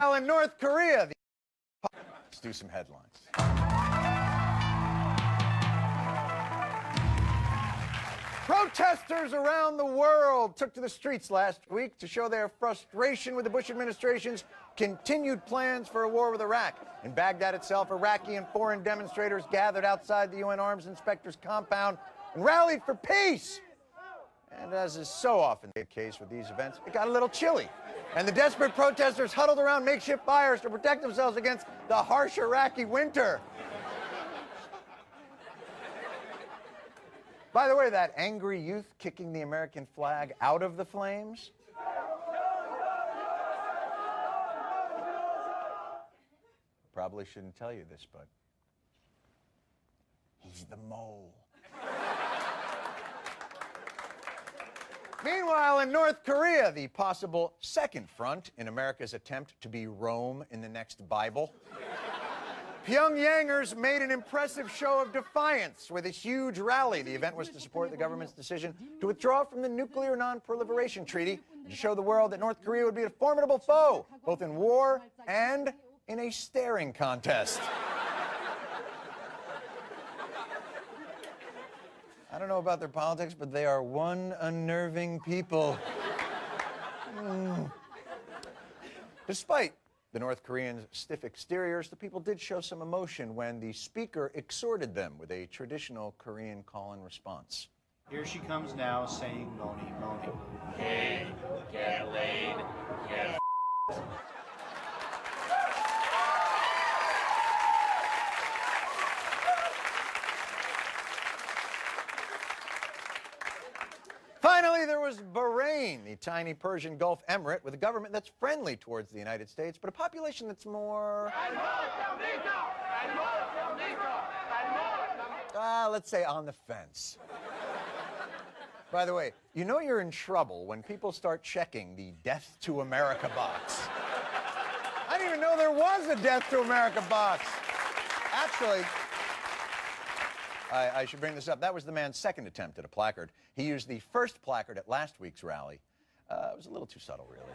Meanwhile, in North Korea, let's do some headlines. Protesters around the world took to the streets last week to show their frustration with the Bush administration's continued plans for a war with Iraq. In Baghdad itself, Iraqi and foreign demonstrators gathered outside the UN arms inspector's compound and rallied for peace. And as is so often the case with these events, it got a little chilly. And the desperate protesters huddled around makeshift fires to protect themselves against the harsh Iraqi winter. By the way, that angry youth kicking the American flag out of the flames? Probably shouldn't tell you this, but he's the mole. Meanwhile, in North Korea, the possible second front in America's attempt to be Rome in the next Bible, Pyongyangers made an impressive show of defiance with a huge rally. The event was to support the government's decision to withdraw from the Nuclear Non-Proliferation Treaty to show the world that North Korea would be a formidable foe, both in war and in a staring contest. I don't know about their politics, but they are one unnerving people. Despite the North Koreans' stiff exteriors, the people did show some emotion when the speaker exhorted them with a traditional Korean call and response. Here she comes now saying, Moni, Moni. Hey, get laid, get Finally, there was Bahrain, the tiny Persian Gulf emirate with a government that's friendly towards the United States, but a population that's more, let's say on the fence. By the way, you know you're in trouble when people start checking the Death to America box. I didn't even know there was a Death to America box. Actually, I should bring this up. That was the man's second attempt at a placard. He used the first placard at last week's rally. It was a little too subtle, really.